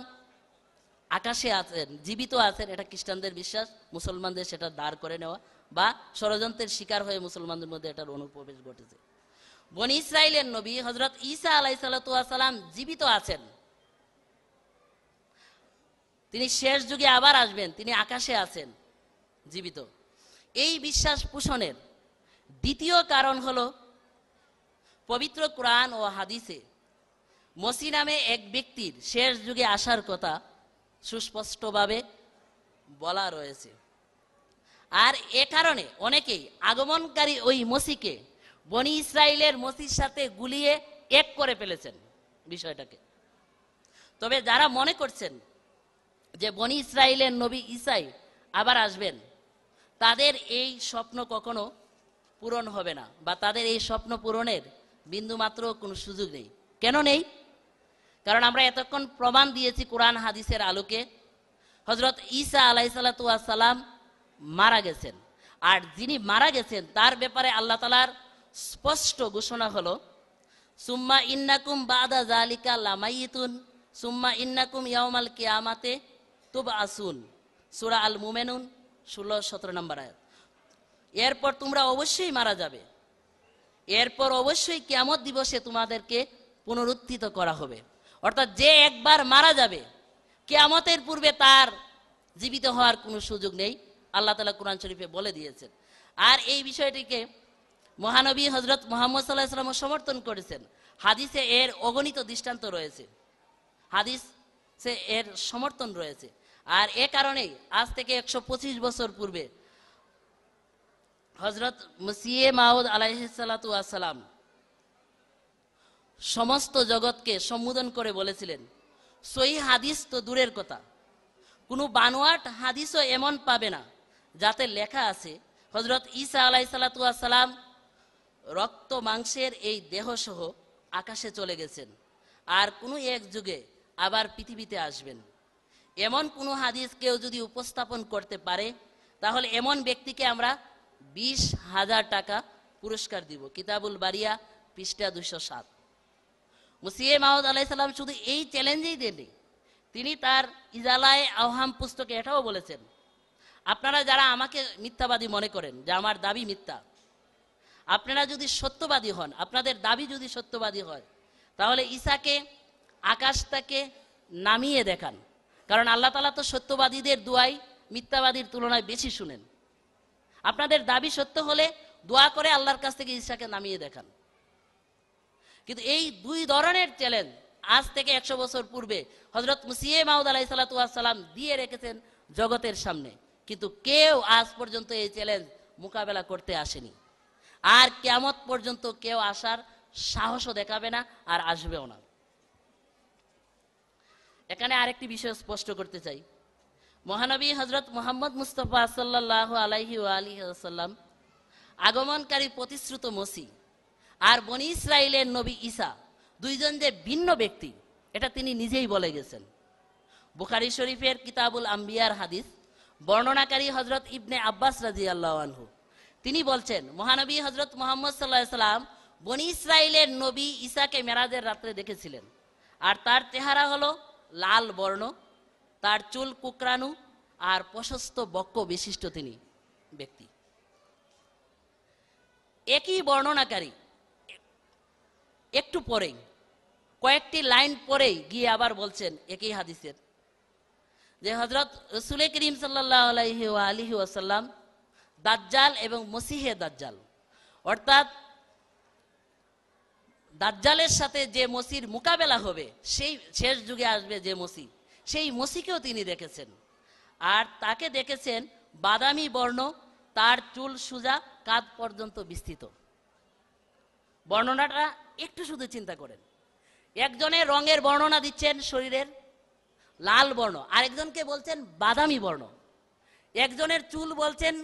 আকাশে আছেন, জীবিত আছেন, এটা খ্রিস্টানদের বিশ্বাস। মুসলমানদের সেটা দাঁড় করে নেওয়া বা ষড়যন্ত্রের শিকার হয়ে মুসলমানদের মধ্যে এটার অনুপ্রবেশ ঘটেছে। বনি ইসরাইলের নবী হযরত ঈসা আলাইহিস সালাম জীবিত আছেন, তিনি শেষ যুগে আবার আসবেন, তিনি আকাশে আছেন জীবিত। এই বিশ্বাস পোষণের দ্বিতীয় কারণ হলো পবিত্র কোরআন ও হাদিসে মসিহ নামে এক ব্যক্তির শেষ যুগে আসার কথা সুস্পষ্টভাবে বলা রয়েছে। আর এ কারণে অনেকেই আগমনকারী ওই মসিহকে বনি ইসরায়েলের মসির সাথে গুলিয়ে এক করে ফেলেছেন বিষয়টাকে। তবে যারা মনে করছেন যে বনি ইসরায়েলের নবী ঈসাই আবার আসবেন, তাদের এই স্বপ্ন কখনো পূরণ হবে না, বা তাদের এই স্বপ্ন পূরণের বিন্দুমাত্র কোনো সুযোগ নেই। কেন নেই? কারণ আমরা এতক্ষণ প্রমাণ দিয়েছি কোরআন হাদিসের আলোকে হযরত ঈসা আলাইহিসসালাতু ওয়াস সালাম মারা গেছেন। আর যিনি মারা গেছেন তার ব্যাপারে আল্লাহ তাআলার স্পষ্ট ঘোষণা হলো, সুম্মা ইন্নাকুম বাদা যালিকা লামাইতুন সুম্মা ইন্নাকুম ইয়াউমাল কিয়ামাতে তুবআসুন, সূরা আল মুমিনুন 16-17 নম্বর আয়াত। এরপর তোমরা অবশ্যই মারা যাবে, এরপর অবশ্যই কিয়ামত দিবসে তোমাদেরকে পুনরুত্থিত করা হবে। অর্থাৎ যে একবার মারা যাবে, কিয়ামতের পূর্বে তার জীবিত হওয়ার কোনো সুযোগ নেই, আল্লাহ তাআলা কোরআন শরীফে বলে দিয়েছেন। আর এই বিষয়টিকে মহানবী হযরত মুহাম্মদ সাল্লাল্লাহু আলাইহি ওয়াসাল্লাম সমর্থন করেছেন। হাদিসে এর অগণিত দৃষ্টান্ত রয়েছে, হাদিসে এর সমর্থন রয়েছে। আর এ কারণেই আজ থেকে 125 বছর পূর্বে হযরত মসিহ মাউদ আলাইহিসসালাতু ওয়াস সালাম সমস্ত জগৎকে সম্বোধন করে বলেছিলেন, সহিহ হাদিস তো দূরের কথা, কোনো বানোয়াট হাদিসও এমন পাবে না যাতে লেখা আছে হযরত ঈসা আলাইহিসসালাতু ওয়াস সালাম রক্ত মাংসের এই দেহসহ আকাশে চলে গেছেন আর কোনো এক যুগে আবার পৃথিবীতে আসবেন। এমন কোনো হাদিস কেউ যদি উপস্থাপন করতে পারে, তাহলে এমন ব্যক্তিকে আমরা 20,000 টাকা পুরস্কার দিব। কিতাবুল বারিয়া পৃষ্ঠা 207। মসিহ মাউদ আলাইহিস সালাম শুধু এই চ্যালেঞ্জেই দেননি, তিনি তার ইজালায়ে আওহাম পুস্তকে এটাও বলেছেন, আপনারা যারা আমাকে মিথ্যাবাদী মনে করেন, যে আমার দাবি মিথ্যা, আপনারা যদি সত্যবাদী হন, আপনাদের দাবি যদি সত্যবাদী হয়, তাহলে ঈসাকে আকাশ থেকে নামিয়ে দেখান। কারণ আল্লাহ তাআলা তো সত্যবাদীদের দোয়াই মিথ্যাবাদীর তুলনায় বেশি শুনেন। আপনাদের দাবি সত্য হলে দোয়া করে আল্লাহর কাছ থেকে ঈসাকে নামিয়ে দেখান। কিন্তু এই দুই ধরনের চ্যালেঞ্জ আজ থেকে 100 বছর পূর্বে হযরত মসিহ মাউদ আলাইহিসসালাতু ওয়াস সালাম দিয়ে রেখেছেন জগতের সামনে, কিন্তু কেউ আজ পর্যন্ত এই চ্যালেঞ্জ মোকাবেলা করতে আসেনি। আর কিয়ামত পর্যন্ত কেউ আসার সাহসও দেখাবে না, আর আসবেও না। এখানে আরেকটি বিষয় স্পষ্ট করতে চাই, মহানবী হযরত মুহাম্মদ মুস্তাফা সাল্লাল্লাহু আলাইহি ওয়া আলিহি ওয়াসাল্লাম আগমনকারী প্রতিশ্রুত মসিহ আর বনি ইসরাইলের নবী ঈসা দুইজন যে ভিন্ন ব্যক্তি, এটা তিনি নিজেই বলে গেছেন। বুখারী শরীফের কিতাবুল আম্বিয়ার হাদিস বর্ণনাকারী হযরত ইবনে আব্বাস রাদিয়াল্লাহু আনহু তিনি বলছেন, মহানবী হযরত মুহাম্মদ সাল্লাল্লাহু আলাইহি সাল্লাম বনি ইসরাইলের নবী ঈসাকে মেরাজের রাত্রে দেখেছিলেন। আর তার চেহারা হলো লাল বর্ণ, তার চুল কুকরানো আর প্রশস্ত বক্ষ বিশিষ্ট তিনি ব্যক্তি। একই বর্ণনাকারী একটু পরেই, কয়েকটি লাইন পরেই গিয়ে আবার বলছেন একই হাদিসের, যে হযরত রাসূল করিম সাল্লাল্লাহু আলাইহি ওয়া আলিহি ওয়াসাল্লাম দাজ্জাল এবং মসিহে দাজ্জাল, অর্থাৎ দাজ্জালের সাথে যে মসির মোকাবেলা হবে, সেই শেষ যুগে আসবে যে মসি, সেই মসিকেও তিনি দেখেছেন। আর তাকে দেখেছেন বাদামি বর্ণ, তার চুল সোজা কাঁধ পর্যন্ত বিস্তৃত। বর্ণনাটা একটু শুধু চিন্তা করেন, একজনের রঙের বর্ণনা দিচ্ছেন শরীরের লাল বর্ণ, আরেকজনকে বলছেন বাদামি বর্ণ, একজনের চুল বলছেন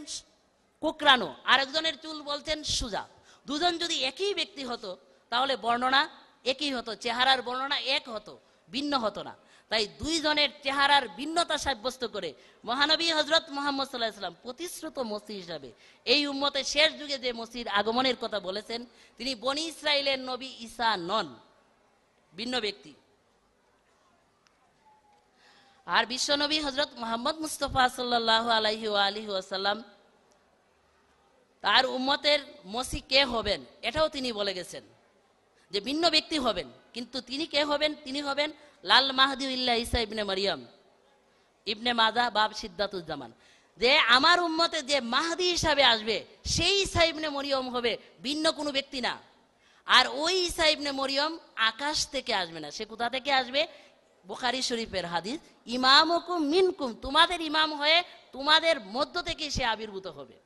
কোকড়ানো, আরেকজনের চুল বলছেন সোজা। দুজন যদি একই ব্যক্তি হতো তাহলে বর্ণনা একই হতো, চেহারার বর্ণনা এক হতো, ভিন্ন হতো না। তাই দুইজনের চেহারার ভিন্নতা সাব্যস্ত করে মহানবী হযরত মুহাম্মদ সাল্লাল্লাহু আলাইহি ওয়াসাল্লাম প্রতিশ্রুত মসিহ হিসাবে এই উম্মতের শেষ যুগে যে মসির আগমনের কথা বলেছেন, তিনি বনি ইসরাইলের নবী ঈসা নন, ভিন্ন ব্যক্তি। আর বিশ্বনবী হযরত মুহাম্মদ মুস্তাফা সাল্লাল্লাহু আলাইহি ওয়া আলিহি ওয়াসাল্লাম তার উম্মতের মসি কে হবেন এটাও তিনি বলে গেছেন, যে ভিন্ন ব্যক্তি হবেন, কিন্তু তিনি কে হবেন? তিনি হবেন লাল মাহদি ইল্লা ঈসা ইবনে মারিয়াম ইবনে মাদা বাব সিদ্দাতুজ্জামান। যে আমার উম্মতে যে মাহদি হিসাবে আসবে সেই ঈসা ইবনে মরিয়ম হবে, ভিন্ন কোনো ব্যক্তি না। আর ওই ঈসা ইবনে মরিয়ম আকাশ থেকে আসবে না। সে কোথা থেকে আসবে? বুখারী শরীফের হাদিস, ইমামুকুম মিনকুম, তোমাদের ইমাম হয়ে তোমাদের মধ্য থেকে সে আবির্ভূত হবে।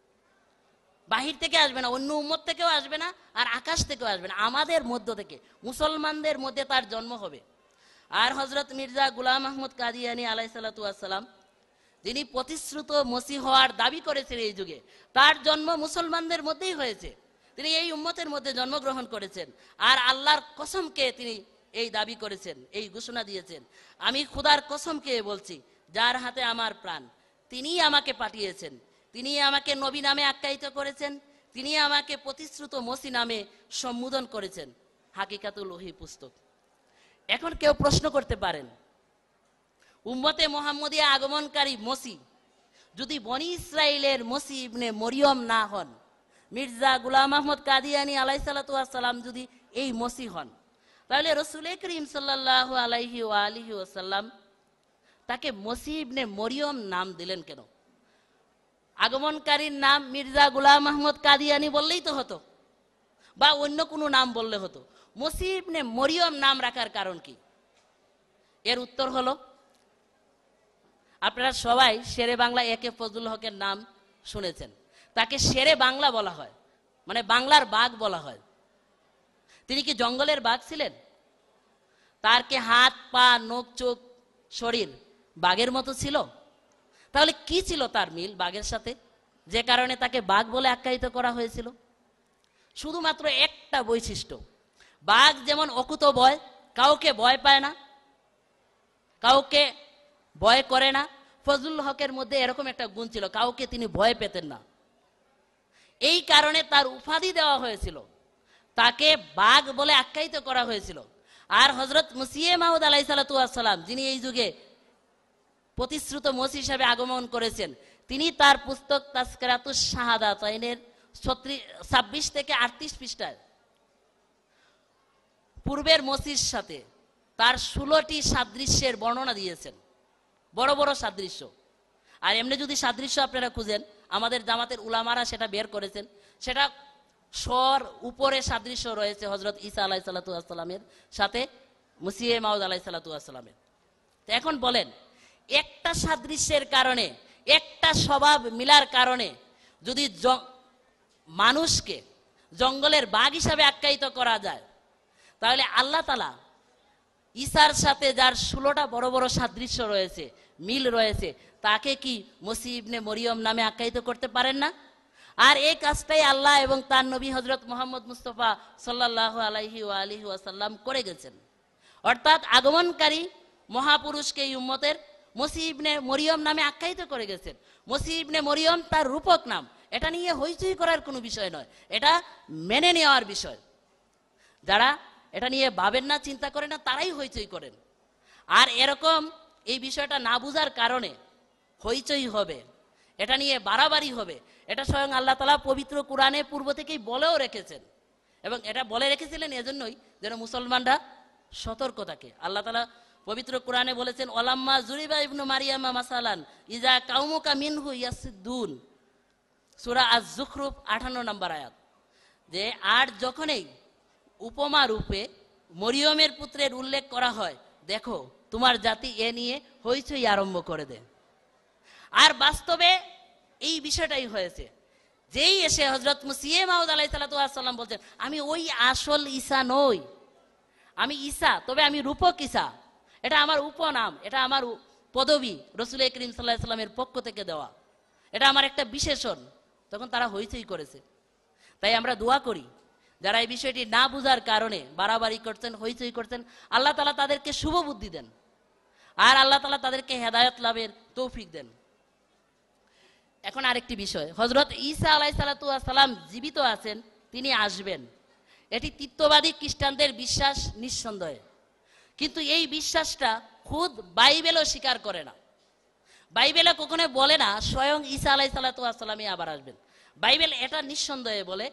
বাহির থেকে আসবে না, অন্য উম্মত থেকেও আসবে না, আর আকাশ থেকেও আসবে না, আমাদের মধ্য থেকে, মুসলমানদের মধ্যে তার জন্ম হবে। আর হযরত মির্জা গোলাম আহমদ কাদিয়ানী আলাইহিসসালাতু ওয়াসসালাম, যিনি প্রতিশ্রুত মসিহ হওয়ার দাবি করেছেন এই যুগে, তার জন্ম মুসলমানদের মধ্যেই হয়েছে। তিনি এই উম্মতের মধ্যে জন্মগ্রহণ করেছেন, আর আল্লাহর কসমকে তিনি এই দাবি করেছেন, এই ঘোষণা দিয়েছেন, আমি খোদার কসমকে বলছি যার হাতে আমার প্রাণ, তিনিই আমাকে পাঠিয়েছেন, তিনি আমাকে নবী নামে আখ্যায়িত করেছেন, তিনি আমাকে প্রতিশ্রুত মসি নামে সম্বোধন করেছেন। হাকিকাতুল ওহী পুস্তক। এখন কেউ প্রশ্ন করতে পারেন, উম্মতে মুহাম্মদিয়া আগমনকারী মসি যদি বনি ইসরাইলের মসি ইবনে মরিয়ম না হন, মির্জা গোলাম আহমদ কাদিয়ানী আলাইহিসসালাতু ওয়াসসালাম যদি এই মসি হন, তাহলে রাসূল করিম সাল্লাল্লাহু আলাইহি ওয়া আলিহি ওয়াসাল্লাম তাকে মসি ইবনে মরিয়ম নাম দিলেন কেন? আগমনকারীর নাম মির্জা গোলাম আহমদ কাদিয়ানী বললেই তো হতো, বা অন্য কোনো নাম বললে হতো। মসি ইবনে মরিয়ম নাম রাখার কারণ কি? এর উত্তর হলো, আপনারা সবাই শেরে বাংলা একে ফজলুল হকের নাম শুনেছেন। তাকে শেরে বাংলা বলা হয়, মানে বাংলার বাঘ বলা হয়। তিনি কি জঙ্গলের বাঘ ছিলেন? তার কি হাত পা নখ চোখ শরীর বাঘের মতো ছিল? তাহলে কি ছিল তার মিল বাঘের সাথে, যে কারণে তাকে বাঘ বলে আখ্যায়িত করা হয়েছিল? শুধুমাত্র একটা বৈশিষ্ট্য, বাঘ যেমন অকুত ভয়, কাউকে ভয় পায় না, কাউকে ভয় করে না, ফজলুল হকের মধ্যে এরকম একটা গুণ ছিল, কাউকে তিনি ভয় পেতেন না। এই কারণে তার উপাধি দেওয়া হয়েছিল, তাকে বাঘ বলে আখ্যায়িত করা হয়েছিল। আর হযরত মসিহ মাউদ আলাইহিসসালাতু ওয়াসসালাম, যিনি এই যুগে প্রতিশ্রুত মসি হিসাবে আগমন করেছেন, তিনি তার পুস্তক তাজকিরাতুশ শাহাদাতাইনের 26 থেকে 38 পৃষ্ঠায় পূর্বের মসির সাথে তার 16টি সাদৃশ্যের বর্ণনা দিয়েছেন, বড় বড় সাদৃশ্য। আর এমনি যদি সাদৃশ্য আপনারা খুঁজেন, আমাদের জামাতের উলামারা সেটা বের করেছেন, সেটা স্বর উপরে সাদৃশ্য রয়েছে হযরত ঈসা আলাইহিসসালাতু ওয়াসসালামের সাথে মসিহ মাউদ আলাইহিসসালাতু ওয়াসসালামের। তো এখন বলেন, একটা সাদৃশ্যের কারণে, একটা স্বভাব মিলার কারণে যদি মানুষকে জঙ্গলের বাঘ হিসাবে আখ্যায়িত করা যায়, তাহলে আল্লাহ তাআলা ঈসার সাথে যার 16টা বড় বড় সাদৃশ্য রয়েছে, মিল রয়েছে, তাকে কি মসিহ ইবনে মরিয়ম নামে আখ্যায়িত করতে পারেন না? আর এই কাজটাই আল্লাহ এবং তার নবী হযরত মুহাম্মদ মুস্তাফা সাল্লাল্লাহু আলাইহি ওয়া আলিহি ওয়াসাল্লাম করে গেছেন। অর্থাৎ আগমনকারী মহাপুরুষকে এই উম্মতের মসিহ ইবনে মরিয়ম নামে আখ্যায়িত করে গেছেন। মসিহ ইবনে মরিয়ম তার রূপক নাম, এটা নিয়ে হইচই করার কোনো বিষয় নয়, এটা মেনে নেওয়ার বিষয়। যারা এটা নিয়ে ভাবেন না, চিন্তা করেন না, তারাই হইচই করেন। আর এরকম এই বিষয়টা না বুঝার কারণে হইচই হবে, এটা নিয়ে বাড়াবাড়ি হবে। এটা স্বয়ং আল্লাহ তাআলা পবিত্র কোরআনে পূর্ব থেকেই বলেও রেখেছেন, এবং এটা বলে রেখেছিলেন এজন্যই যেন মুসলমানরা সতর্ক থাকে। আল্লাহ তাআলা পবিত্র কোরআনে বলেছেন, ওয়ালাম্মা জুরিবা ইবনু মারিয়ামা মাসালান ইজা কাউমুকা মিনহু ইয়াসিদ্দুন, সূরা আজ-জুখরুফ 58 নম্বর আয়াত। যে আর যখনই উপমা রূপে মরিয়মের পুত্রের উল্লেখ করা হয়, দেখো তোমার জাতি এ নিয়ে হইচই আরম্ভ করে দেয়। আর বাস্তবে এই বিষয়টাই হয়েছে। যেই এসে হযরত মসিহ মাউদ আলাইহিসসালাতু ওয়াসসালাম বলছেন, আমি ওই আসল ঈসা নই, আমি ঈসা, তবে আমি রূপক ঈসা, এটা আমার উপনাম, এটা আমার পদবী, রাসূল করিম সাল্লাল্লাহু আলাইহি ওয়াসাল্লামের পক্ষ থেকে দেওয়া, এটা আমার একটা বিশেষণ। তখন তারা হইচই করেছে। তাই আমরা দোয়া করি, যারা এই বিষয়টি না বুঝার কারণে বাড়াবাড়ি করছেন, হইচই করছেন, আল্লাহ তাআলা তাদেরকে শুভ বুদ্ধি দেন, আর আল্লাহ তাআলা তাদেরকে হেদায়েত লাভের তৌফিক দেন। এখন আরেকটি বিষয়, হযরত ঈসা আলাইহিসসালাতু ওয়াসসালাম জীবিত আছেন, তিনি আসবেন, এটি তিত্ববাদী খ্রিস্টানদের বিশ্বাস নিঃসন্দেহে। কিন্তু এই বিশ্বাসটা খুদ বাইবেলও স্বীকার করে না। বাইবেলে কখনো বলে না স্বয়ং ঈসা আলাইহিসসালাতু ওয়াসসালামই আবার আসবেন। বাইবেল এটা নিঃসন্দেহে বলে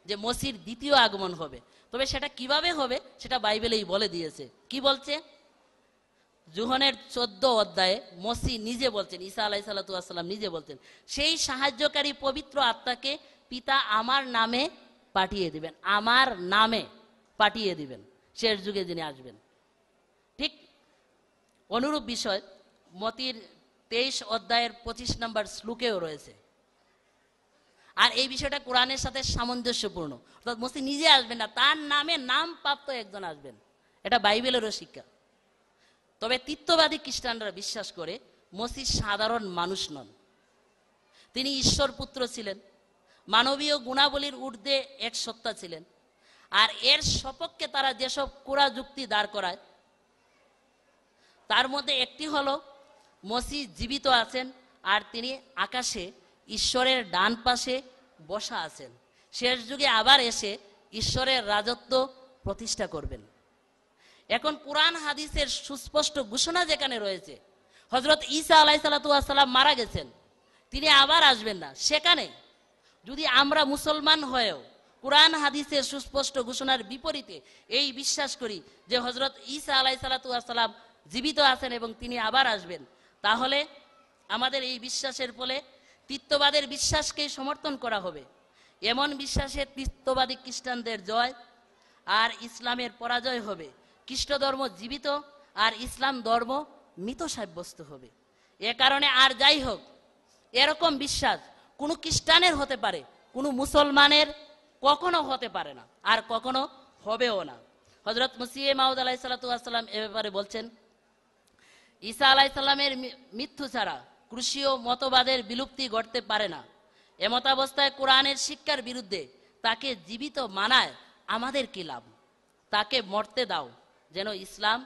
যে মসির দ্বিতীয় আগমন হবে, তবে সেটা কিভাবে হবে সেটা বাইবেলেই বলে দিয়েছে। কি বলছে? জুহনের 14 অধ্যায়ে মসি নিজে বলছেন, ঈসা আলাইহিসসালাতু ওয়াসসালাম নিজে বলছেন, সেই সাহায্যকারী পবিত্র আত্মাকে পিতা আমার নামে পাঠিয়ে দিবেন, আমার নামে পাঠিয়ে দিবেন, শেষ যুগে যিনি আসবেন। ঠিক অনুরূপ বিষয় মতির 23 অধ্যায়ের 25 নম্বর শ্লোকেও রয়েছে। আর এই বিষয়টা কোরআনের সাথে সামঞ্জস্যপূর্ণ, অর্থাৎ মসি নিজে আসবেন না, তার নামে নাম প্রাপ্ত একজন আসবেন। এটা বাইবেলেরও শিক্ষা। তবে তিত্ববাদী খ্রিস্টানরা বিশ্বাস করে মসি সাধারণ মানুষ নন, তিনি ঈশ্বর পুত্র ছিলেন, মানবীয় গুণাবলীর ঊর্ধ্বে এক সত্তা ছিলেন। আর এর সপক্ষে তারা যেসব কুড়া যুক্তি দাঁড় করায় তার মধ্যে একটি হলো মসি জীবিত আছেন আর তিনি আকাশে ঈশ্বরের ডান পাশে বসা আছেন, শেষ যুগে আবার এসে ঈশ্বরের রাজত্ব প্রতিষ্ঠা করবেন। এখন কুরআন হাদিসের সুস্পষ্ট ঘোষণা যেখানে রয়েছে হযরত ঈসা আলাইহিসসালাতু ওয়াসসালাম মারা গেছেন, তিনি আবার আসবেন না, সেখানে যদি আমরা মুসলমান হয়েও কুরআন হাদিসের সুস্পষ্ট ঘোষণার বিপরীতে এই বিশ্বাস করি যে হযরত ঈসা আলাইহিসসালাতু ওয়াসসালাম জীবিত আছেন এবং তিনি আবার আসবেন, তাহলে আমাদের এই বিশ্বাসের ফলে তিত্ববাদের বিশ্বাসকেই সমর্থন করা হবে। এমন বিশ্বাসে তিত্ববাদী খ্রিস্টানদের জয় আর ইসলামের পরাজয় হবে। খ্রিস্ট ধর্ম জীবিত আর ইসলাম ধর্ম মৃত সাব্যস্ত হবে। এ কারণে আর যাই হোক, এরকম বিশ্বাস কোনো খ্রিস্টানের হতে পারে, কোনো মুসলমানের কখনো হতে পারে না, আর কখনো হবেও না। হযরত মসিহ মাউদ আলাইহিসসালাতু ওয়াসসালাম এ ব্যাপারে বলছেন, ঈসা আলাইহিসসালামের মৃত্যু ছাড়া ক্রুশীয় মতবাদের বিলুপ্তি ঘটতে পারে না। এমতাবস্থায় কোরআনের শিক্ষার বিরুদ্ধে তাকে জীবিত মানায় আমাদের কি লাভ? তাকে মরতে দাও যেন ইসলাম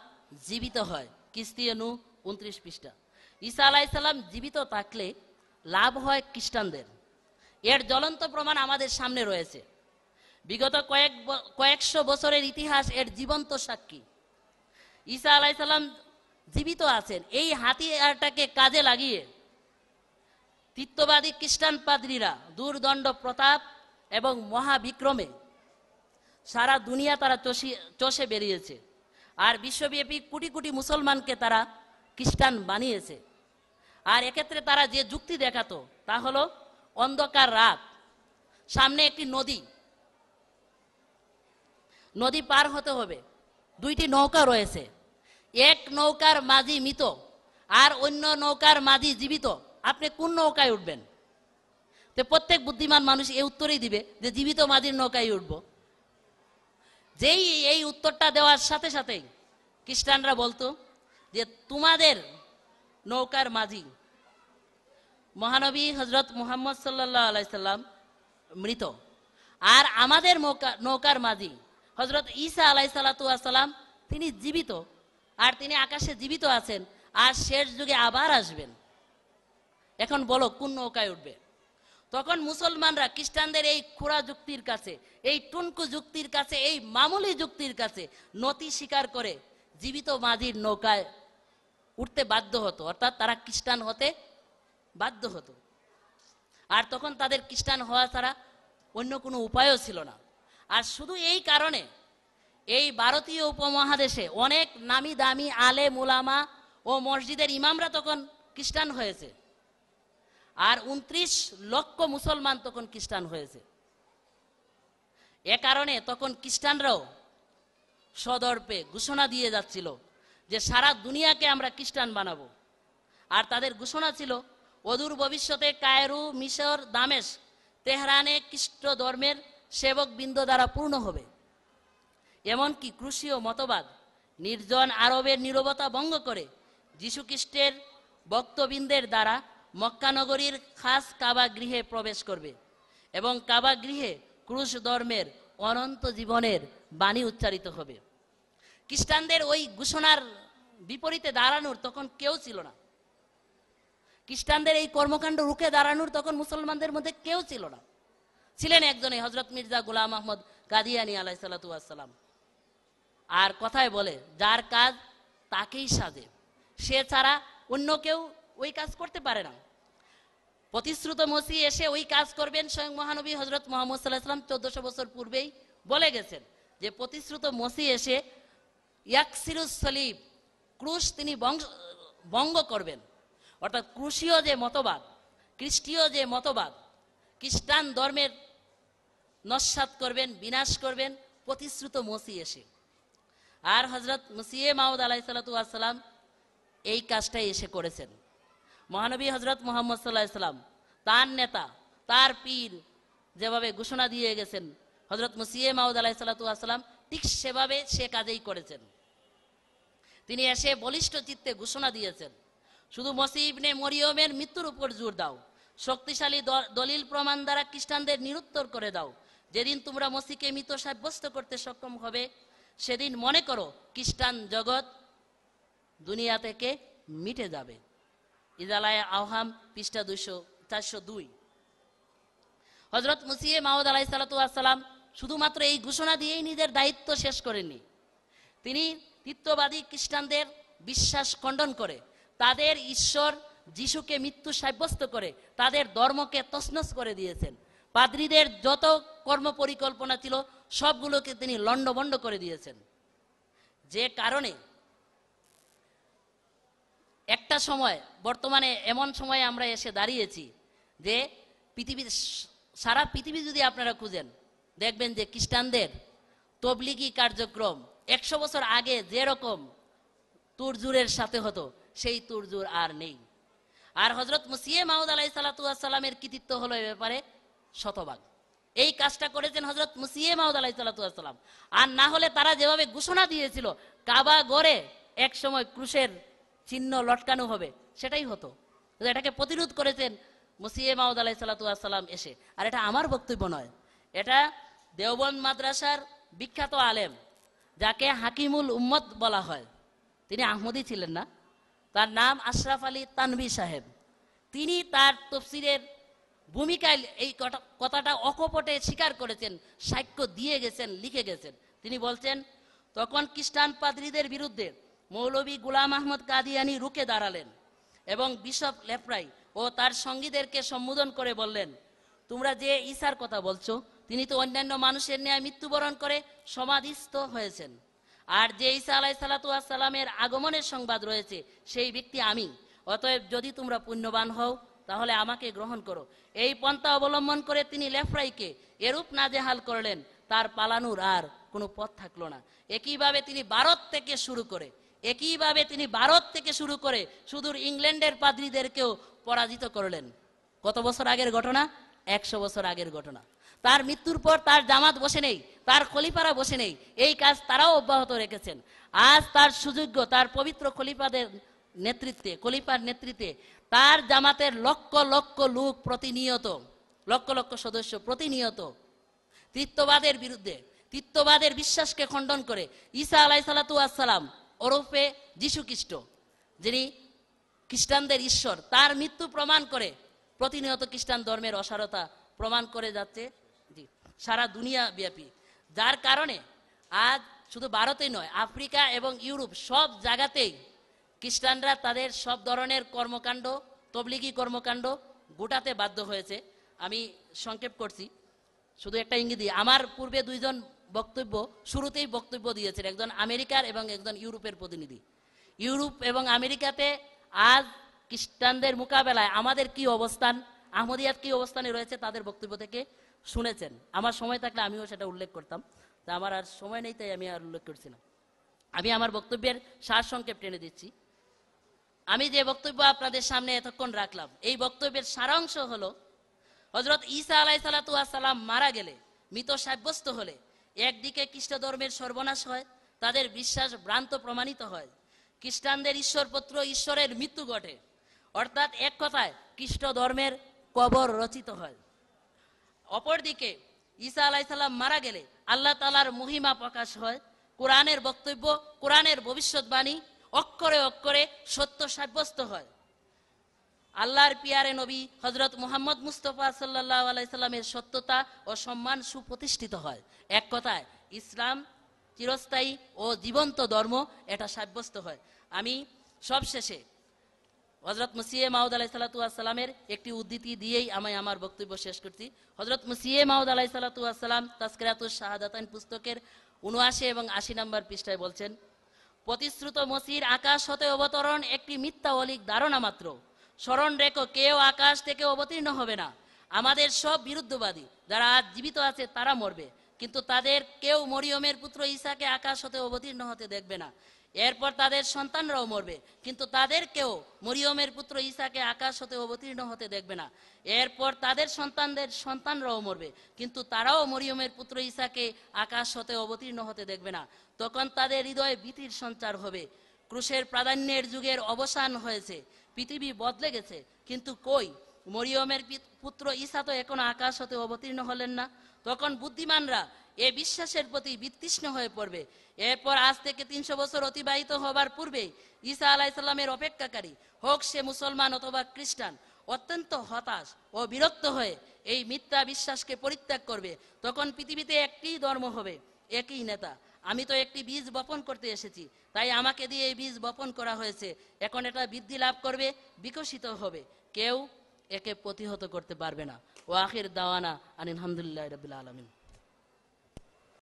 জীবিত হয়। কিস্তিয়ে নূহ 29 পৃষ্ঠা। ঈসা আলাইহিসসালাম জীবিত থাকলে লাভ হয় খ্রিস্টানদের। এর জ্বলন্ত প্রমাণ আমাদের সামনে রয়েছে। বিগত কয়েকশো বছরের ইতিহাস এর জীবন্ত সাক্ষী। ঈসা আলাইহিসসালাম জীবিত আছেন, এই হাতিয়ারটাকে কাজে লাগিয়ে তিত্ববাদী খ্রিস্টান পাদ্রীরা দুর্দণ্ড প্রতাপ এবং মহাবিক্রমে সারা দুনিয়া তারা চষে বেরিয়েছে, আর বিশ্বব্যাপী কোটি কোটি মুসলমানকে তারা খ্রিস্টান বানিয়েছে। আর এক্ষেত্রে তারা যে যুক্তি দেখাতো তা হলো অন্ধকার রাত, সামনে একটি নদী পার হতে হবে, দুইটি নৌকা রয়েছে, এক নৌকার মাঝি মৃত আর অন্য নৌকার মাঝি জীবিত, আপনি কোন নৌকায় উঠবেন? তো প্রত্যেক বুদ্ধিমান মানুষ এই উত্তরই দিবে যে জীবিত মাঝির নৌকায় উঠবো। যেই এই উত্তরটা দেওয়ার সাথে সাথেই খ্রিস্টানরা বলতো যে তোমাদের নৌকার মাঝি মহানবী হযরত মুহাম্মদ সাল্লাল্লাহু আলাইহি সাল্লাম মৃত, আর আমাদের নৌকার মাঝি হযরত ঈসা আলাইহিসসালাতু ওয়াসসালাম তিনি জীবিত, আর তিনি আকাশে জীবিত আছেন আর শেষ যুগে আবার আসবেন। এখন বলো কোন নৌকায় উঠবে? তখন মুসলমানরা খ্রিস্টানদের এই খুরা যুক্তির কাছে, এই টুনকু যুক্তির কাছে, এই মামুলি যুক্তির কাছে নতি স্বীকার করে জীবিত মাঝির নৌকায় উঠতে বাধ্য হতো, অর্থাৎ তারা খ্রিস্টান হতে বাধ্য হতো। আর তখন তাদের খ্রিস্টান হওয়া ছাড়া অন্য কোনো উপায়ও ছিল না। আর শুধু এই কারণে এই ভারতীয় উপমহাদেশে অনেক নামি দামি আলেম উলামা ও মসজিদের ইমামরা তখন খ্রিস্টান হয়েছে, আর 29 লক্ষ মুসলমান তখন খ্রিস্টান হয়েছে। এ কারণে তখন খ্রিস্টানরাও সদর্পে ঘোষণা দিয়ে যাচ্ছিল যে সারা দুনিয়াকে আমরা খ্রিস্টান বানাবো। আর তাদের ঘোষণা ছিল অদূর ভবিষ্যতে কায়রো, মিশর, দামেশ, তেহরানে খ্রিস্ট ধর্মের সেবক বৃন্দ দ্বারা পূর্ণ হবে। এমনকি ক্রুশীয় মতবাদ নির্জন আরবের নীরবতা ভঙ্গ করে যীশু খ্রিস্টের ভক্তবৃন্দের দ্বারা মক্কা নগরীর খাস কাবা গৃহে প্রবেশ করবে এবং কাবা গৃহে ক্রুশ ধর্মের অনন্ত জীবনের বাণী উচ্চারিত হবে। খ্রিস্টানদের ওই ঘোষণার বিপরীতে দাঁড়ানোর তখন কেউ ছিল না। খ্রিস্টানদের এই কর্মকাণ্ড রুখে দাঁড়ানোর তখন মুসলমানদের মধ্যে কেউ ছিল না। ছিলেন একজনই, হযরত মির্জা গোলাম আহমদ কাদিয়ানী আলাইহিসসালাতু ওয়াসসালাম। আর কথায় বলে যার কাজ তাকেই সাজে, সে ছাড়া অন্য কেউ ওই কাজ করতে পারে না। প্রতিশ্রুত মসিহ এসে ওই কাজ করবেন স্বয়ং মহানবী হযরত মুহাম্মদ সাল্লাল্লাহু আলাইহি ওয়াসাল্লাম 1400 বছর পূর্বেই বলে গেছেন যে প্রতিশ্রুত মসিহ এসে ইয়াকসিরুস সলিব, ক্রুশ তিনি ভঙ্গ করবেন। অর্থাৎ ক্রুশীয় যে মতবাদ, খ্রিস্টীয় যে মতবাদ, খ্রিস্টান ধর্মের নস্যাৎ করবেন, বিনাশ করবেন প্রতিশ্রুত মসিহ এসে। আর হজরত মসিহ মাউদ আলাইহিসসালাম এই কাজটাই এসে করেছেন। মহানবী হজরত মুহাম্মদ সাল্লাল্লাহু আলাইহি সাল্লাম তার নেতা, তার পীর যেভাবে ঘোষণা দিয়ে গেছেন, হজরত মসিহ মাউদ আলাইহিসসালাম ঠিক সেভাবে সে কাজেই করেছেন। তিনি এসে বলিষ্ঠ চিত্তে ঘোষণা দিয়েছেন, শুধু মসিহ ইবনে মরিয়মের মৃত্যুর উপর জোর দাও, শক্তিশালী দলিল প্রমাণ দ্বারা খ্রিস্টানদের নিরুত্তর করে দাও। যেদিন তোমরা মসিহকে মৃত সাব্যস্ত করতে সক্ষম হবে, সেদিন মনে করো খ্রিস্টান জগৎ দুনিয়া থেকে মিটে যাবে। ইজালায় আওহাম পৃষ্ঠা 402। হজরত মসিহ মাউদ আলাইহিসসালাম শুধুমাত্র এই ঘোষণা দিয়েই নিজের দায়িত্ব শেষ করেননি। তিনি তৃতীয়বাদী খ্রিস্টানদের বিশ্বাস খণ্ডন করে, তাদের ঈশ্বর যিশুকে মৃত্যু সাব্যস্ত করে তাদের ধর্মকে তছনছ করে দিয়েছেন। পাদ্রীদের যত কর্ম পরিকল্পনা ছিল সবগুলোকে তিনি লণ্ডভণ্ড করে দিয়েছেন। যে কারণে একটা সময়, বর্তমানে এমন সময়ে আমরা এসে দাঁড়িয়েছি যে পৃথিবীর সারা পৃথিবী যদি আপনারা খুঁজেন, দেখবেন যে খ্রিস্টানদের তবলিগি কার্যক্রম 100 বছর আগে যেরকম তুরজুরের সাথে হতো, সেই তুরজুর আর নেই। আর হজরত মসিহ মাউদ আলাইহিসসালামের কৃতিত্ব হলো এ ব্যাপারে শতভাগ। এই কাজটা করেছেন হজরত মসিহ মাউদ আলাইহিসসালাম। আর না হলে তারা যেভাবে ঘোষণা দিয়েছিল কাবা গড়ে এক সময় ক্রুশের চিহ্ন লটকানো হবে, সেটাই হতো। এটাকে প্রতিরোধ করেছেন মসিহ মাউদ আলাইহিসসালাম এসে। আর এটা আমার বক্তব্য নয়, এটা দেওবন্দ মাদ্রাসার বিখ্যাত আলেম, যাকে হাকিমুল উম্মত বলা হয়, তিনি আহমদি ছিলেন না, তার নাম আশরাফ আলী তানভী সাহেব। তিনি তার তফসিরের ভূমিকায় এই কথাটা অকপটে স্বীকার করেছেন, সাক্ষ্য দিয়ে গেছেন, লিখে গেছেন। তিনি বলছেন, তখন খ্রিস্টান পাদ্রীদের বিরুদ্ধে মৌলভী গুলাম আহমদ কাদিয়ানি রুখে দাঁড়ালেন এবং বিশপ লেপ্রাই ও তার সঙ্গীদেরকে সম্বোধন করে বললেন, তোমরা যে ঈসার কথা বলছো, তিনি তো অন্যান্য মানুষের ন্যায় মৃত্যুবরণ করে সমাধিস্থ হয়েছেন। আর যে ঈসা আলাইহিসসালামের আগমনের সংবাদ রয়েছে, সেই ব্যক্তি আমি। অতএব যদি তোমরা পুণ্যবান হও, তাহলে আমাকে গ্রহণ করো। এই পন্থা অবলম্বন করে তিনি লেফরাইকে এরূপ নাজেহাল করলেন, তার পালানোর আর কোনো পথ থাকলো না। একইভাবে তিনি ভারত থেকে শুরু করে সুদূর ইংল্যান্ডের পাদ্রীদেরকেও পরাজিত করলেন। কত বছর আগের ঘটনা? 100 বছর আগের ঘটনা। তার মৃত্যুর পর তার জামাত বসে নেই, তার খলিফারা বসে নেই, এই কাজ তারাও অব্যাহত রেখেছেন। আজ তার সুযোগ্য, তার পবিত্র খলিফার নেতৃত্বে তার জামাতের লক্ষ লক্ষ লোক প্রতিনিয়ত, লক্ষ লক্ষ সদস্য প্রতিনিয়ত তৃতীয়বাদের বিরুদ্ধে, তৃতীয়বাদের বিশ্বাসকে খণ্ডন করে ঈসা আলাইহিসসালাম ওরফে যিশু খ্রিস্ট, যিনি খ্রিস্টানদের ঈশ্বর, তার মৃত্যু প্রমাণ করে প্রতিনিয়ত খ্রিস্টান ধর্মের অসারতা প্রমাণ করে যাচ্ছে সারা দুনিয়া ব্যাপী। যার কারণে আজ শুধু ভারতেই নয়, আফ্রিকা এবং ইউরোপ সব জায়গাতেই খ্রিস্টানরা তাদের সব ধরনের কর্মকাণ্ড, তবলিগি কর্মকাণ্ড গোটাতে বাধ্য হয়েছে। আমি সংক্ষেপ করছি, শুধু একটা ইঙ্গিত দিই। আমার পূর্বে দুইজন শুরুতেই বক্তব্য দিয়েছেন, একজন আমেরিকার এবং একজন ইউরোপের প্রতিনিধি। ইউরোপ এবং আমেরিকাতে আজ খ্রিস্টানদের মোকাবেলায় আমাদের কি অবস্থান, আহমদিয়াত কি অবস্থানে রয়েছে, তাদের বক্তব্য থেকে শুনেছেন। আমার সময় থাকলে আমিও সেটা উল্লেখ করতাম, তা আমার আর সময় নেই, তাই আমি আর উল্লেখ করছি না। আমি আমার বক্তব্যের সারসংক্ষেপ টেনে দিচ্ছি। আমি যে বক্তব্য আপনাদের সামনে এতক্ষণ রাখলাম, এই বক্তব্যের সারাংশ হলো, হযরত ঈসা আলাইহিসসালাম মারা গেলে, মৃত সাব্যস্ত হলে একদিকে খ্রিস্ট ধর্মের সর্বনাশ হয়, তাদের বিশ্বাস ভ্রান্ত প্রমাণিত হয়, খ্রিস্টানদের ঈশ্বরপুত্র ঈশ্বরের মৃত্যু ঘটে, অর্থাৎ এক কথায় খ্রিস্ট ধর্মের কবর রচিত হয়। অপরদিকে ঈসা আলাইহিসসালাম মারা গেলে আল্লাহ তাআলার মহিমা প্রকাশ হয়, কোরআনের বক্তব্য, কোরআনের ভবিষ্যৎবাণী অক্ষরে অক্ষরে সত্য সাব্যস্ত হয়। আল্লাহর পিয়ারে নবী হযরত মুহাম্মদ মুস্তাফা সাল্লাল্লাহু আলাইহি সাল্লামের সত্যতা ও সম্মান সুপ্রতিষ্ঠিত হয়। এক কথায় ইসলাম চিরস্থায়ী ও জীবন্ত ধর্ম, এটা সাব্যস্ত হয়। আমি সবশেষে হযরত মসিহ মাউদ আলাইহিসসালামের একটি উদ্ধৃতি দিয়েই আমি আমার বক্তব্য শেষ করছি। হযরত মসিহ মাউদ আলাইহিসসালাম তাজকিরাতুশ শাহাদাতাইন পুস্তকের 79 এবং 80 নম্বর পৃষ্ঠায় বলছেন, প্রতিশ্রুত মসির আকাশ হতে অবতরণ একটি মিথ্যা অলিক ধারণা মাত্র। স্মরণ রেখো, কেউ আকাশ থেকে অবতীর্ণ হবে না। আমাদের সব বিরুদ্ধবাদী যারা আজ জীবিত আছে তারা মরবে, কিন্তু তাদের কেউ মরিয়মের পুত্র ঈসাকে আকাশ হতে অবতীর্ণ হতে দেখবে না। এরপর তাদের সন্তানরাও মরবে, কিন্তু তাদের কেউ মরিয়মের পুত্র ঈসাকে আকাশ হতে অবতীর্ণ হতে দেখবে না। এরপর তাদের সন্তানদের সন্তানরাও মরবে, কিন্তু তারাও মরিয়মের পুত্র ঈসাকে আকাশ হতে অবতীর্ণ হতে দেখবে না। তখন তাদের হৃদয়ে ভীতির সঞ্চার হবে। ক্রুশের প্রাধান্যের যুগের অবসান হয়েছে, পৃথিবী বদলে গেছে। কিন্তু কই, মরিয়মের পুত্র ঈসা তো এখনো আকাশ হতে অবতীর্ণ হলেন না। তখন বুদ্ধিমানরা এ বিশ্বাসের প্রতি বিতৃষ্ণ হয়ে পড়বে। এরপর আজ থেকে 300 বছর অতিবাহিত হবার পূর্বে ঈসা আলাইসাল্লামের অপেক্ষাকারী, হোক সে মুসলমান অথবা খ্রিস্টান, অত্যন্ত হতাশ ও বিরক্ত হয়ে এই মিথ্যা বিশ্বাসকে পরিত্যাগ করবে। তখন পৃথিবীতে একটি ধর্ম হবে, একই নেতা। আমি তো একটি বীজ বপন করতে এসেছি, তাই আমাকে দিয়ে এই বীজ বপন করা হয়েছে। এখন এটা বৃদ্ধি লাভ করবে, বিকশিত হবে, কেউ একে প্রতিহত করতে পারবে না। ও আখির দাওয়ানা আলহামদুলিল্লাহ রাব্বিল আলামিন।